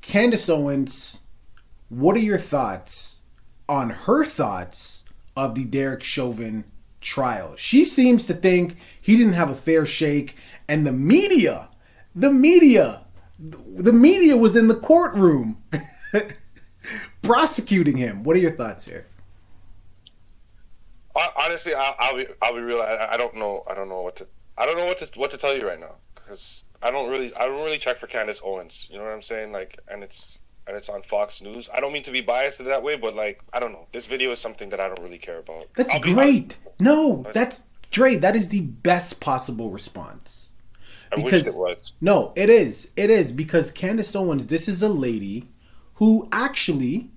Candace Owens, what are your thoughts on her thoughts of the Derek Chauvin trial? She seems to think he didn't have a fair shake, and the media was in the courtroom prosecuting him. What are your thoughts here? Honestly, I'll be real. I don't know what to tell you right now, because I don't really check for Candace Owens. You know what I'm saying? Like, and it's on Fox News. I don't mean to be biased in that way, but like, I don't know. This video is something that I don't really care about. That's great. No, that's Dre. That is the best possible response. I wish it was. No, it is. It is, because Candace Owens, this is a lady who actually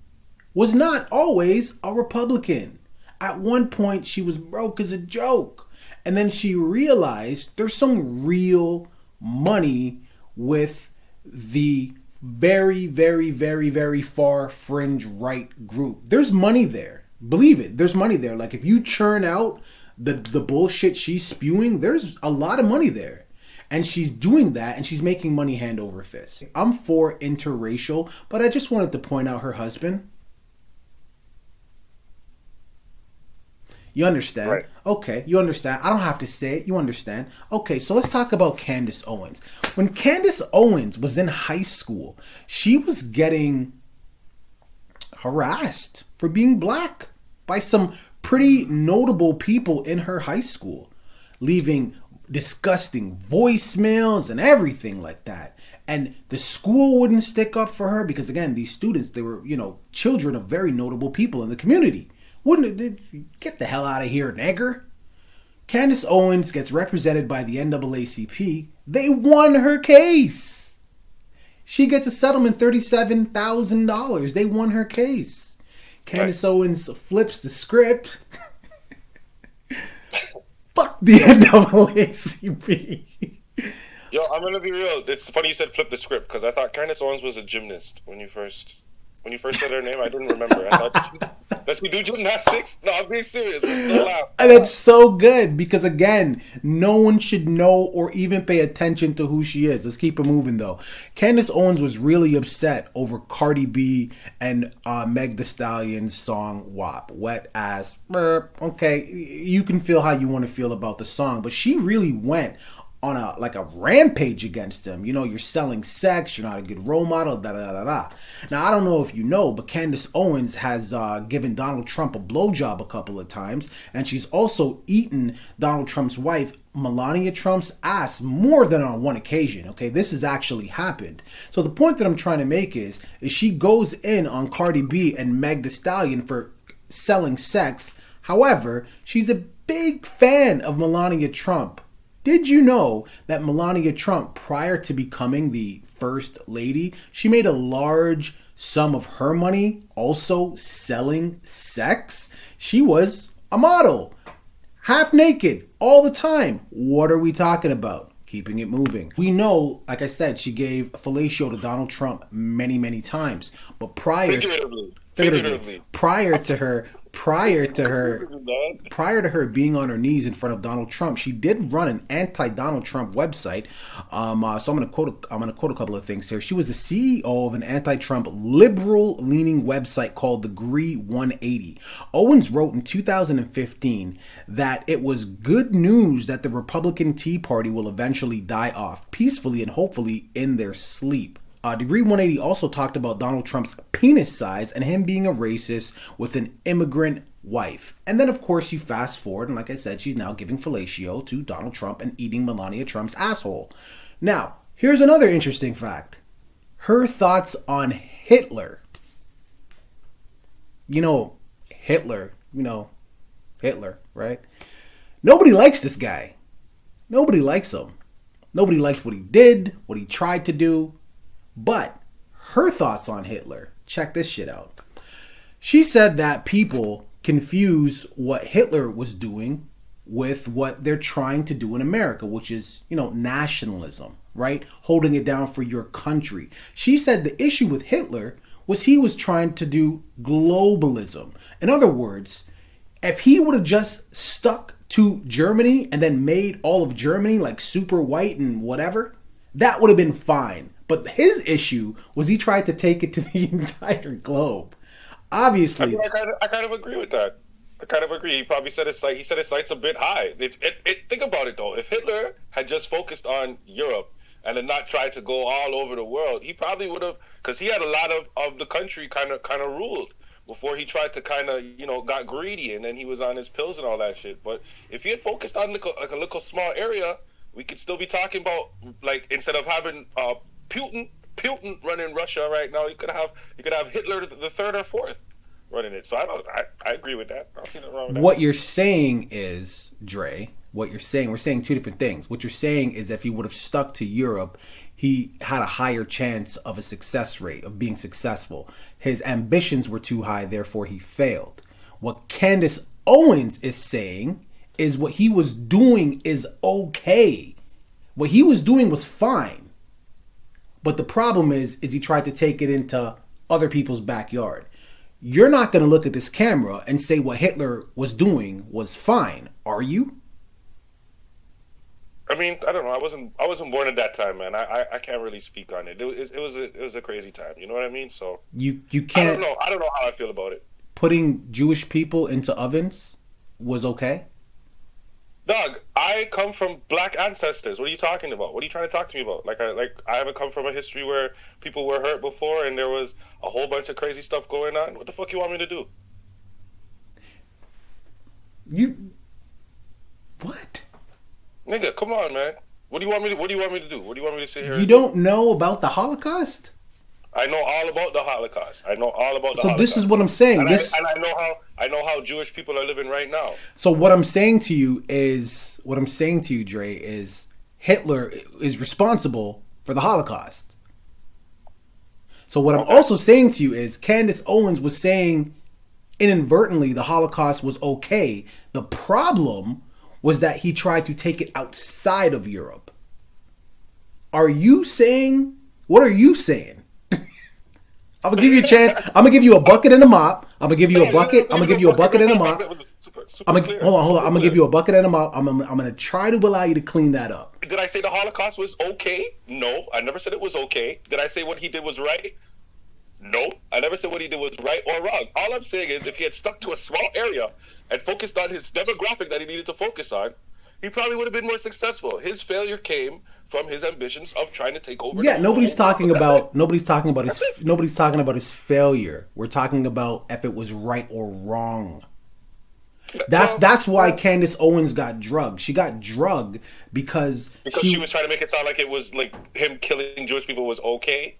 was not always a Republican. At one point, she was broke as a joke. And then she realized there's some real money with the very, very, very, very far fringe right group. There's money there. Believe it. There's money there. Like, if you churn out the bullshit she's spewing, there's a lot of money there. And she's doing that, and she's making money hand over fist. I'm for interracial, but I just wanted to point out her husband. You understand? Right. Okay, you understand. I don't have to say it. You understand? Okay, so let's talk about Candace Owens. When Candace Owens was in high school, she was getting harassed for being black by some pretty notable people in her high school, leaving disgusting voicemails and everything like that. And the school wouldn't stick up for her because, again, these students, they were, children of very notable people in the community. Wouldn't it? Get the hell out of here, nigger. Candace Owens gets represented by the NAACP. They won her case. She gets a settlement, $37,000. They won her case. Candace Owens flips the script. Fuck the NAACP. Yo, I'm gonna be real. It's funny you said flip the script, because I thought Candace Owens was a gymnast when you first said her name. I didn't remember. I thought, does she do gymnastics? No, I'm being serious. Let's still laugh. And it's so good because, again, no one should know or even pay attention to who she is. Let's keep it moving, though. Candace Owens was really upset over Cardi B and Meg Thee Stallion's song WAP, Wet Ass Burp. Okay, you can feel how you want to feel about the song, but she really went on a rampage against him. You're selling sex, you're not a good role model, da da da da. Now, I don't know if you know, but Candace Owens has given Donald Trump a blowjob a couple of times, and she's also eaten Donald Trump's wife, Melania Trump's ass, more than on one occasion. Okay, this has actually happened. So the point that I'm trying to make is she goes in on Cardi B and Meg Thee Stallion for selling sex. However, she's a big fan of Melania Trump. Did you know that Melania Trump, prior to becoming the first lady, she made a large sum of her money also selling sex? She was a model, half naked, all the time. What are we talking about? Keeping it moving. We know, like I said, she gave fellatio to Donald Trump many, many times. But figuratively. Prior to her being on her knees in front of Donald Trump, she did run an anti-Donald Trump website. So I'm going to quote a couple of things here. She was the CEO of an anti-Trump liberal-leaning website called Degree 180. Owens wrote in 2015 that it was good news that the Republican Tea Party will eventually die off peacefully and hopefully in their sleep. Degree 180 also talked about Donald Trump's penis size and him being a racist with an immigrant wife. And then, of course, you fast forward, and like I said, she's now giving fellatio to Donald Trump and eating Melania Trump's asshole. Now, here's another interesting fact. Her thoughts on Hitler. Hitler, right? Nobody likes this guy. Nobody likes him. Nobody likes what he did, what he tried to do. But her thoughts on Hitler, check this shit out. She said that people confuse what Hitler was doing with what they're trying to do in America, which is, nationalism, right? Holding it down for your country. She said the issue with Hitler was he was trying to do globalism. In other words, if he would have just stuck to Germany and then made all of Germany like super white and whatever, That would have been fine. But his issue was he tried to take it to the entire globe. Obviously, I kind of agree with that. I kind of agree. He probably set his sights a bit high. Think about it though. If Hitler had just focused on Europe and then not tried to go all over the world, he probably would have, because he had a lot of the country kind of ruled before he tried to kind of got greedy, and then he was on his pills and all that shit. But if he had focused on like a little small area, we could still be talking about, like, instead of having Putin running Russia right now, you could have Hitler the third or fourth running it. So I agree with that. I don't see nothing wrong with that. What you're saying is, Dre, we're saying two different things. What you're saying is if he would have stuck to Europe, he had a higher chance of a success rate, of being successful. His ambitions were too high, therefore he failed. What Candace Owens is saying is what he was doing is okay. What he was doing was fine. But the problem is he tried to take it into other people's backyard. You're not going to look at this camera and say what Hitler was doing was fine, are you? I mean, I don't know. I wasn't born at that time, man. I can't really speak on it. It was a crazy time. You know what I mean? So you can't. I don't know how I feel about it. Putting Jewish people into ovens was okay. Dog, I come from black ancestors. What are you talking about? What are you trying to talk to me about? I haven't come from a history where people were hurt before and there was a whole bunch of crazy stuff going on. What the fuck you want me to do? What? Nigga, come on, man. What do you want me to do? What do you want me to sit here? You don't know about the Holocaust? I know all about the Holocaust. So this is what I'm saying. And I know how Jewish people are living right now. So what I'm saying to you, Dre, is Hitler is responsible for the Holocaust. So what I'm also saying to you is Candace Owens was saying inadvertently the Holocaust was okay. The problem was that he tried to take it outside of Europe. What are you saying? I'm gonna give you a chance. I'm gonna give you a bucket and a mop. I'm gonna give you a bucket and a mop. Hold on. I'm gonna give you a bucket and a mop. I'm gonna try to allow you to clean that up. Did I say the Holocaust was okay? No, I never said it was okay. Did I say what he did was right? No, I never said what he did was right or wrong. All I'm saying is if he had stuck to a small area and focused on his demographic that he needed to focus on, he probably would have been more successful. His failure came from his ambitions of trying to take over. Yeah, nobody's talking about his failure. We're talking about if it was right or wrong. That's why Candace Owens got drugged. She got drugged because she was trying to make it sound like it was like him killing Jewish people was okay.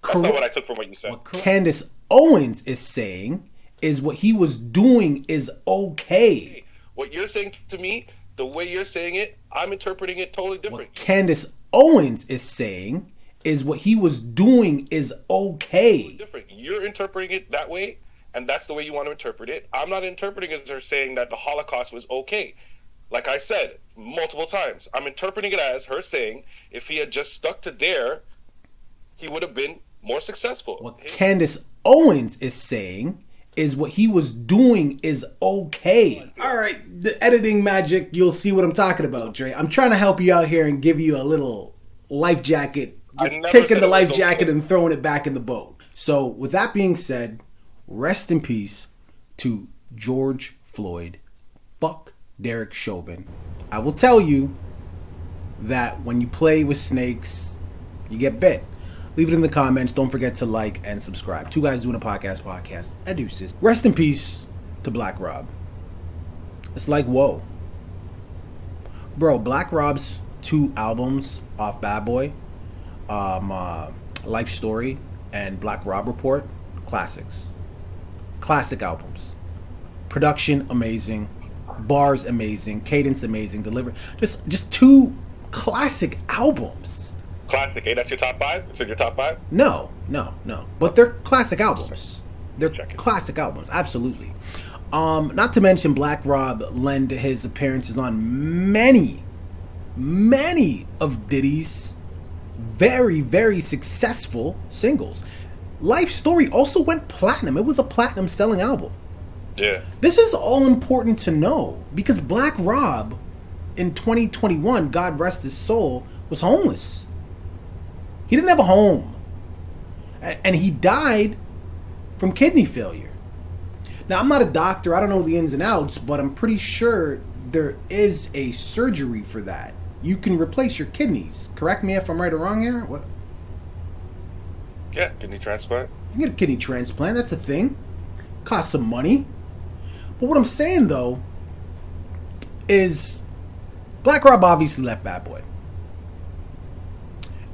That's not what I took from what you said. What Candace Owens is saying is what he was doing is okay. What you're saying to me, the way you're saying it, I'm interpreting it totally different. What Candace Owens is saying is what he was doing is okay. Totally different. You're interpreting it that way, and that's the way you want to interpret it. I'm not interpreting it as her saying that the Holocaust was okay. Like I said multiple times, I'm interpreting it as her saying if he had just stuck to there, he would have been more successful. What Candace Owens is saying is what he was doing is okay. All right, the editing magic, you'll see what I'm talking about, Dre. I'm trying to help you out here and give you a little life jacket. You're taking the life jacket and throwing it back in the boat. So with that being said, rest in peace to George Floyd. Fuck Derek Chauvin. I will tell you that when you play with snakes, you get bit. Leave it in the comments. Don't forget to like and subscribe. Two guys doing a podcast. Adeuces. Rest in peace to Black Rob. It's like, whoa. Bro, Black Rob's 2 albums off Bad Boy, Life Story, and Black Rob Report, classics. Classic albums. Production, amazing. Bars, amazing. Cadence, amazing. Delivery. Just 2 classic albums. Classic, that's your top 5? It's in your top 5? No. But they're classic albums. They're classic albums, absolutely. Not to mention Black Rob lent his appearances on many of Diddy's very, very successful singles. Life Story also went platinum. It was a platinum selling album. Yeah. This is all important to know because Black Rob in 2021, God rest his soul, was homeless. He didn't have a home. And he died from kidney failure. Now, I'm not a doctor. I don't know the ins and outs, but I'm pretty sure there is a surgery for that. You can replace your kidneys. Correct me if I'm right or wrong here. What? Yeah, kidney transplant. You get a kidney transplant. That's a thing. Costs some money. But what I'm saying, though, is Black Rob obviously left Bad Boy.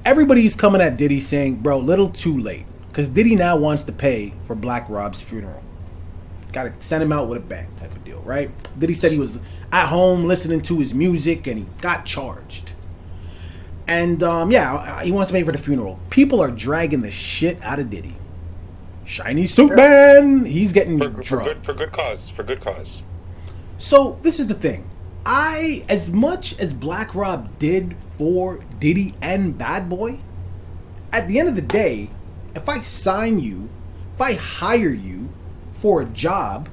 Everybody's coming at Diddy saying, bro, little too late. Because Diddy now wants to pay for Black Rob's funeral. Got to send him out with a bang type of deal, right? Diddy said he was at home listening to his music and he got charged. And yeah, he wants to pay for the funeral. People are dragging the shit out of Diddy. Shiny suit man, he's getting drugged. For good cause. So this is the thing. As much as Black Rob did for Diddy and Bad Boy, at the end of the day, if I sign you, if I hire you for a job,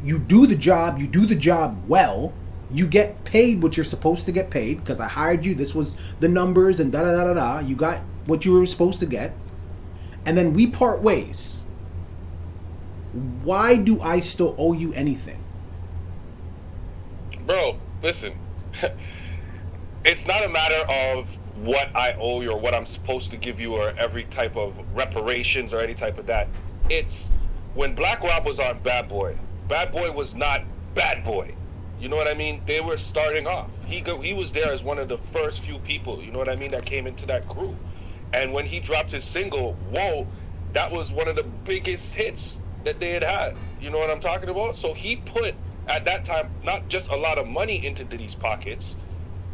you do the job well, you get paid what you're supposed to get paid, because I hired you, this was the numbers and da-da-da-da-da, you got what you were supposed to get, and then we part ways. Why do I still owe you anything? Bro, listen. It's not a matter of what I owe you or what I'm supposed to give you or every type of reparations or any type of that. It's when Black Rob was on Bad Boy was not Bad Boy. You know what I mean? They were starting off. He was there as one of the first few people, you know what I mean, that came into that crew. And when he dropped his single, Whoa, that was one of the biggest hits that they had. You know what I'm talking about? So he put, at that time, not just a lot of money into Diddy's pockets,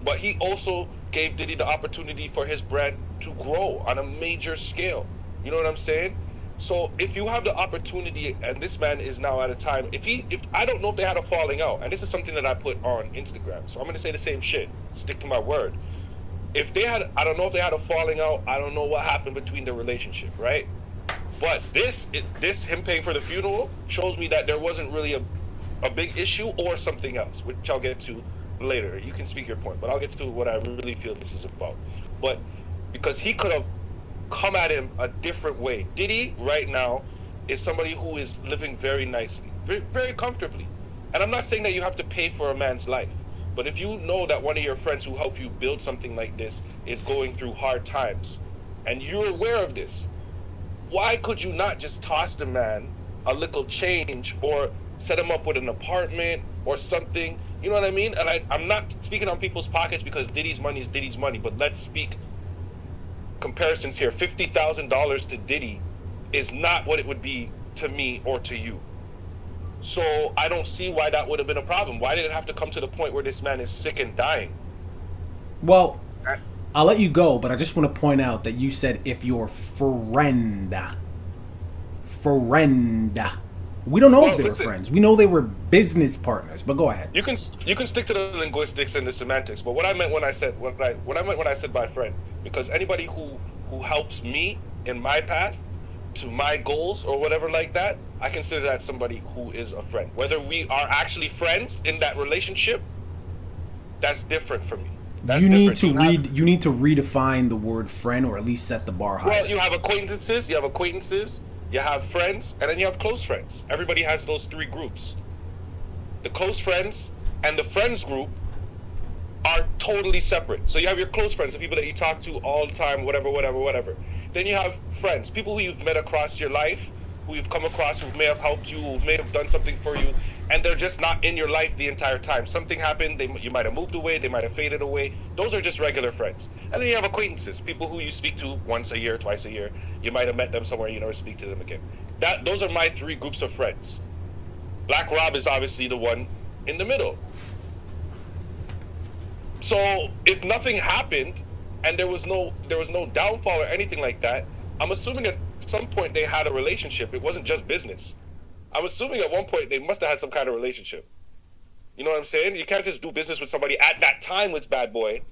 but he also gave Diddy the opportunity for his brand to grow on a major scale. You know what I'm saying? So if you have the opportunity, and this man is now at a time, if I don't know if they had a falling out, and this is something that I put on Instagram, so I'm gonna say the same shit, stick to my word. If they had, I don't know if they had a falling out, I don't know what happened between their relationship, right? But this him paying for the funeral shows me that there wasn't really a big issue or something else, which I'll get to later. You can speak your point, but I'll get to what I really feel this is about. But because he could have come at him a different way. Diddy right now is somebody who is living very nicely, very, very comfortably. And I'm not saying that you have to pay for a man's life, but if you know that one of your friends who helped you build something like this is going through hard times, and you're aware of this, why could you not just toss the man a little change or set him up with an apartment or something? You know what I mean? And I'm not speaking on people's pockets because Diddy's money is Diddy's money, but let's speak comparisons here. $50,000 to Diddy is not what it would be to me or to you. So I don't see why that would have been a problem. Why did it have to come to the point where this man is sick and dying? Well, I'll let you go, but I just want to point out that you said if your friend. We don't know if they were friends. We know they were business partners, but go ahead. You can stick to the linguistics and the semantics, but what I meant when I said my friend, because anybody who helps me in my path to my goals or whatever like that, I consider that somebody who is a friend. Whether we are actually friends in that relationship, that's different for me. You need to redefine the word friend, or at least set the bar higher. Well, you have acquaintances, you have friends, and then you have close friends. Everybody has those three groups. The close friends and the friends group are totally separate. So you have your close friends, the people that you talk to all the time, whatever. Then you have friends, people who you've met across your life, who you've come across, who may have helped you, who may have done something for you, and they're just not in your life the entire time. Something happened, you might have moved away, they might have faded away. Those are just regular friends. And then you have acquaintances, people who you speak to once a year, twice a year. You might have met them somewhere, you never speak to them again. Those are my three groups of friends. Black Rob is obviously the one in the middle. So if nothing happened and there was no downfall or anything like that, I'm assuming at some point they had a relationship. It wasn't just business. I'm assuming at one point they must have had some kind of relationship. You know what I'm saying? You can't just do business with somebody at that time with Bad Boy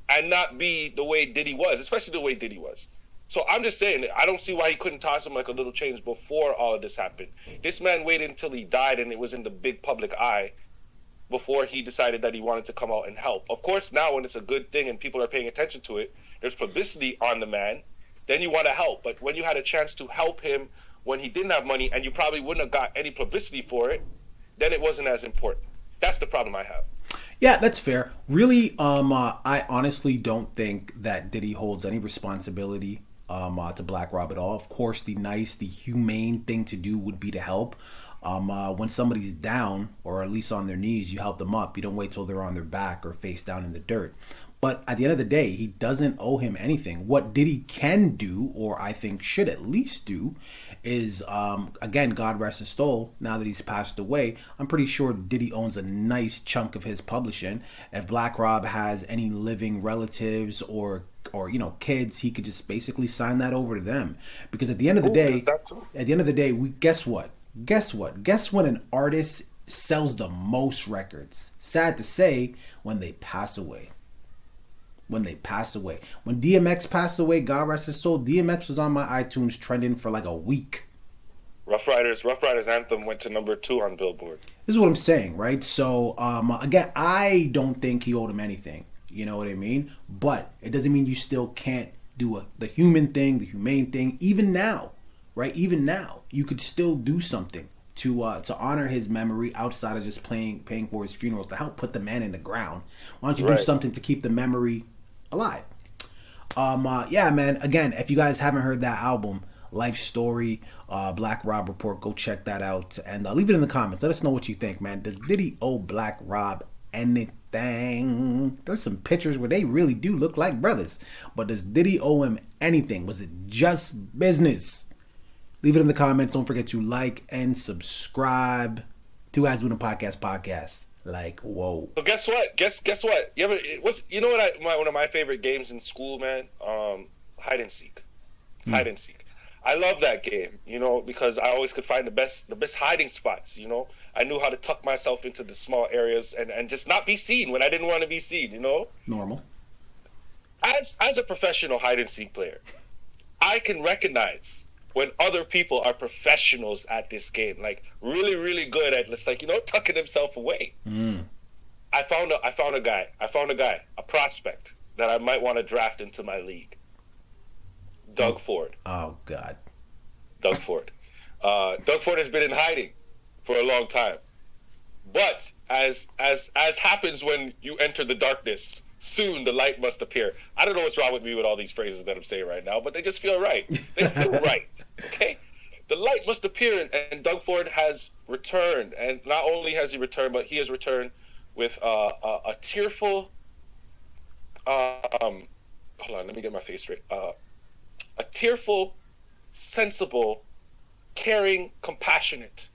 and not be the way Diddy was, especially the way Diddy was. So I'm just saying, I don't see why he couldn't toss him like a little change before all of this happened. This man waited until he died and it was in the big public eye before he decided that he wanted to come out and help. Of course, now when it's a good thing and people are paying attention to it, there's publicity on the man, then you want to help. But when you had a chance to help him when he didn't have money and you probably wouldn't have got any publicity for it, then it wasn't as important. That's the problem I have. Yeah, that's fair. Really, I honestly don't think that Diddy holds any responsibility to Black Rob at all. Of course, the nice, the humane thing to do would be to help. When somebody's down, or at least on their knees, you help them up. You don't wait till they're on their back or face down in the dirt. But at the end of the day, he doesn't owe him anything. What Diddy can do, or I think should at least do, is, again, God rest his soul, now that he's passed away, I'm pretty sure Diddy owns a nice chunk of his publishing. If Black Rob has any living relatives or kids, he could just basically sign that over to them. Because at the end of the day, guess what? Guess when an artist sells the most records? Sad to say, when they pass away. When DMX passed away, God rest his soul, DMX was on my iTunes trending for like a week. Rough Riders Anthem went to number 2 on Billboard. This is what I'm saying, right? So, again, I don't think he owed him anything. You know what I mean? But it doesn't mean you still can't do the human thing, the humane thing. Even now, right? Even now, you could still do something to honor his memory outside of just paying for his funeral, to help put the man in the ground. Why don't you do something to keep the memory alive? Yeah, man. Again, if you guys haven't heard that album, Life Story, Black Rob Report, go check that out and leave it in the comments. Let us know what you think, man. Does Diddy owe Black Rob anything? There's some pictures where they really do look like brothers, but does Diddy owe him anything? Was it just business? Leave it in the comments. Don't forget to like and subscribe. Two Guys Doing a Podcast. Like, whoa. So guess what? Guess what? You know what? One of my favorite games in school, man. Hide and seek. Hide and seek. I love that game, because I always could find the best hiding spots. I knew how to tuck myself into the small areas and just not be seen when I didn't want to be seen. Normal. As a professional hide and seek player, I can recognize when other people are professionals at this game, like really, really good at, it's like, tucking himself away. I found a guy, a prospect that I might want to draft into my league. Doug Ford. Oh God. Doug Ford. Doug Ford has been in hiding for a long time. But as happens when you enter the darkness, soon the light must appear. I don't know what's wrong with me with all these phrases that I'm saying right now, but they just feel right. They feel right. Okay? The light must appear, and Doug Ford has returned. And not only has he returned, but he has returned with a tearful... hold on, let me get my face straight. A tearful, sensible, caring, compassionate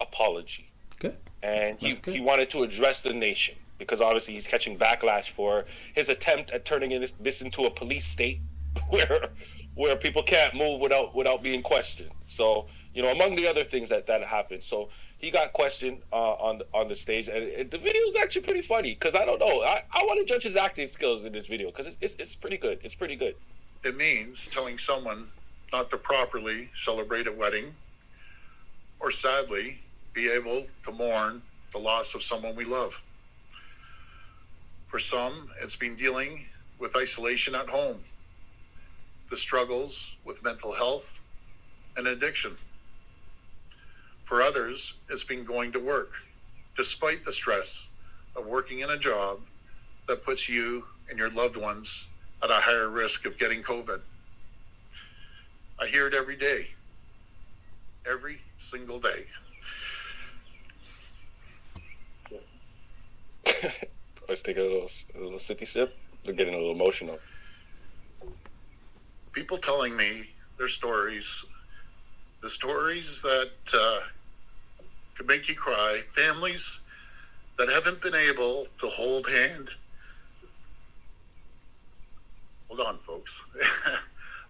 apology. Good. And he wanted to address the nation, because obviously he's catching backlash for his attempt at turning this into a police state where people can't move without being questioned. So, among the other things that happened. So he got questioned on the stage, and the video is actually pretty funny, because I don't know. I want to judge his acting skills in this video, because it's pretty good. It's pretty good. It means telling someone not to properly celebrate a wedding, or sadly be able to mourn the loss of someone we love. For some, it's been dealing with isolation at home, the struggles with mental health and addiction. For others, it's been going to work, despite the stress of working in a job that puts you and your loved ones at a higher risk of getting COVID. I hear it every day, every single day. Let's take a little sippy sip. They're getting a little emotional. People telling me their stories, the stories that could make you cry, families that haven't been able to hold hand. Hold on, folks.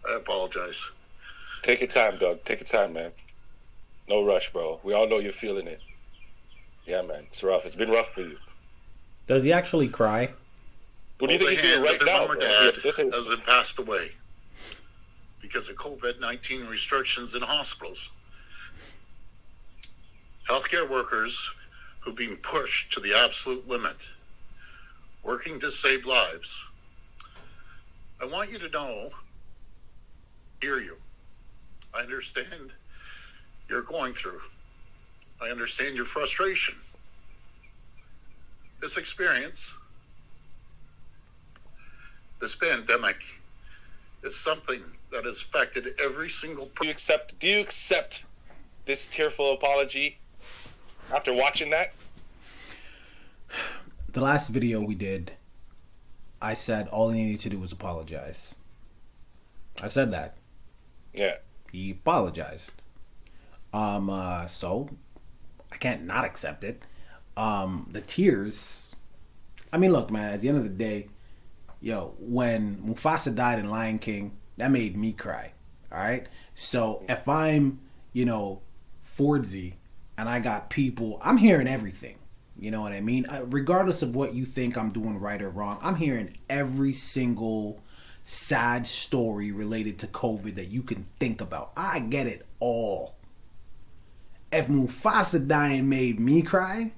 I apologize. Take your time, Doug. Take your time, man. No rush, bro. We all know you're feeling it. Yeah, man. It's rough. It's been rough for you. Does he actually cry? What do you think he's doing right now? Mom or dad hasn't passed away because of COVID-19 restrictions in hospitals. Healthcare workers who've been pushed to the absolute limit, working to save lives. I want you to know, hear you. I understand you're going through. I understand your frustration. This experience, this pandemic, is something that has affected every single person. Do you accept this tearful apology after watching that? The last video we did, I said all he needed to do was apologize. I said that. Yeah. He apologized. So I can't not accept it. The tears. I mean, look, man. At the end of the day, when Mufasa died in Lion King, that made me cry. All right. So if I'm, Fordsy, and I got people, I'm hearing everything. You know what I mean? Regardless of what you think I'm doing right or wrong, I'm hearing every single sad story related to COVID that you can think about. I get it all. If Mufasa dying made me cry,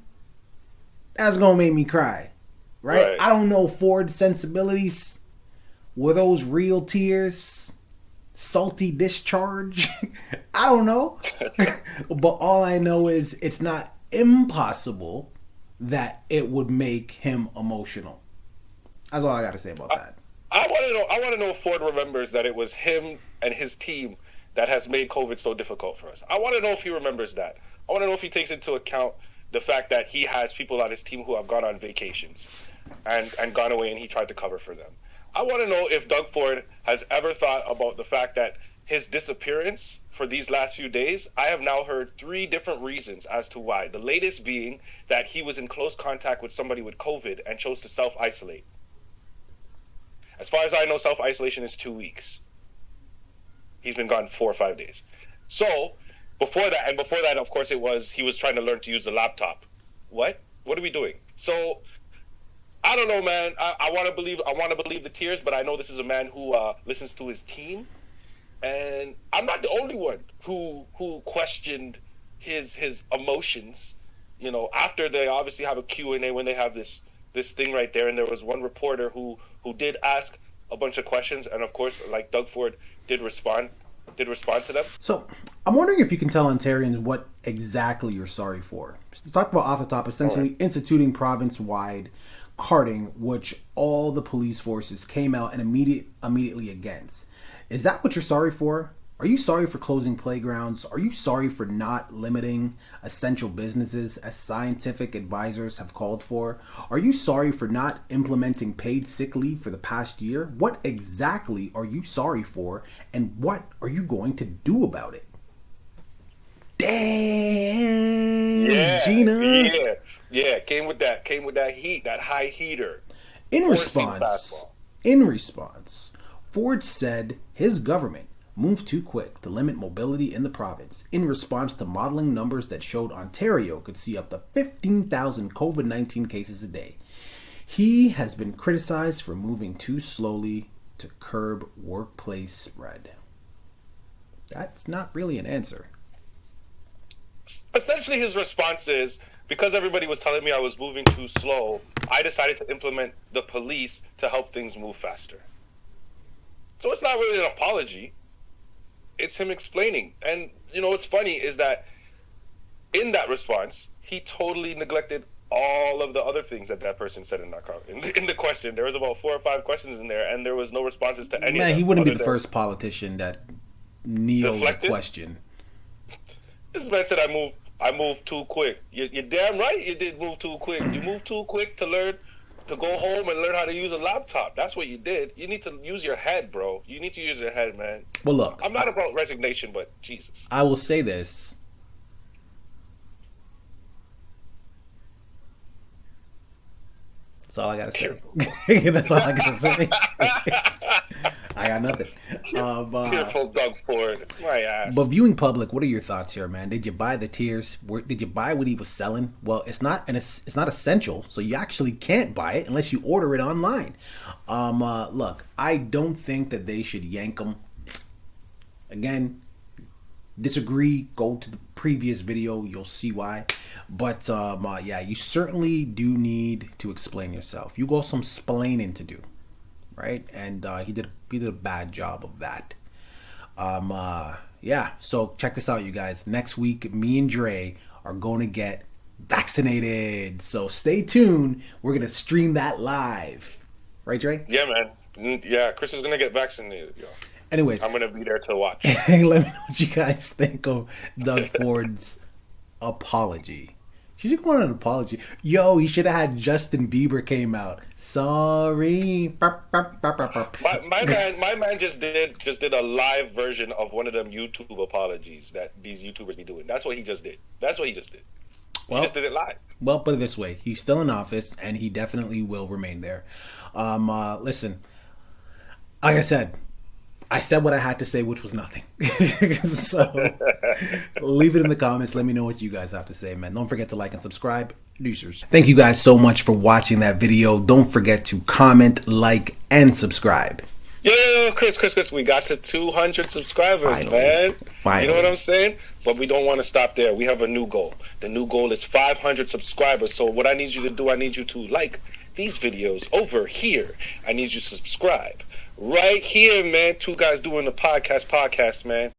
that's gonna make me cry. Right? I don't know Ford's sensibilities. Were those real tears? Salty discharge? I don't know. But all I know is it's not impossible that it would make him emotional. That's all I got to say about that. I want to know if Ford remembers that it was him and his team that has made COVID so difficult for us. I want to know if he remembers that. I want to know if he takes into account the fact that he has people on his team who have gone on vacations and gone away, and he tried to cover for them. I want to know if Doug Ford has ever thought about the fact that his disappearance for these last few days, I have now heard 3 different reasons as to why. The latest being that he was in close contact with somebody with COVID and chose to self-isolate. As far as I know, self-isolation is 2 weeks. He's been gone 4 or 5 days. So, before that, of course, he was trying to learn to use the laptop. What are we doing? So, I don't know, man. I want to believe the tears, but I know this is a man who listens to his team. And I'm not the only one who questioned his emotions, after they obviously have a Q&A when they have this thing right there. And there was one reporter who did ask a bunch of questions. And of course, like Doug Ford did respond to them. So I'm wondering if you can tell Ontarians what exactly you're sorry for. You talked about off the top, essentially instituting province-wide carding, which all the police forces came out and immediately against. Is that what you're sorry for? Are you sorry for closing playgrounds? Are you sorry for not limiting essential businesses as scientific advisors have called for? Are you sorry for not implementing paid sick leave for the past year? What exactly are you sorry for, and what are you going to do about it? Damn, Gina. Yeah, came with that heat, that high heater. In response, Ford said his government moved too quick to limit mobility in the province in response to modeling numbers that showed Ontario could see up to 15,000 COVID-19 cases a day. He has been criticized for moving too slowly to curb workplace spread. That's not really an answer. Essentially, his response is, because everybody was telling me I was moving too slow, I decided to implement the police to help things move faster. So it's not really an apology. It's him explaining. And, what's funny is that in that response, he totally neglected all of the other things that person said in the question. There was about 4 or 5 questions in there, and there was no responses to any of them. Man, he wouldn't be the first politician that kneeled the question. This man said, I moved too quick. You're damn right you did move too quick. You moved too quick to go home and learn how to use a laptop. That's what you did. You need to use your head, bro. You need to use your head, man. Well, look. I'm not about resignation, but Jesus. I will say this. That's all I got to say. That's all I got to say. I got nothing. Tearful Doug Ford. My ass. But viewing public, what are your thoughts here, man? Did you buy the tears? Did you buy what he was selling? Well, it's not essential, so you actually can't buy it unless you order it online. Look, I don't think that they should yank them. Again, disagree, go to the previous video, you'll see why. But yeah, you certainly do need to explain yourself. You got some splaining to do. right? And he did a bad job of that. Yeah. So check this out, you guys. Next week, me and Dre are going to get vaccinated. So stay tuned. We're gonna stream that live, right, Dre? Yeah, man. Yeah, Chris is gonna get vaccinated, yo. Anyways, I'm gonna be there to watch. let me know what you guys think of Doug Ford's apology. She should go on an apology. Yo, he should have had Justin Bieber came out. Sorry. My man just did a live version of one of them YouTube apologies that these YouTubers be doing. That's what he just did. He just did it live. Well, put it this way: he's still in office, and he definitely will remain there. Listen, like I said what I had to say, which was nothing. So leave it in the comments. Let me know what you guys have to say, man. Don't forget to like and subscribe. Deucers. Thank you guys so much for watching that video. Don't forget to comment, like, and subscribe. Yo, Chris, we got to 200 subscribers, man. Finally. You know what I'm saying? But we don't want to stop there. We have a new goal. The new goal is 500 subscribers. So what I need you to do, I need you to like these videos over here. I need you to subscribe right here, man. Two guys doing the podcast, man.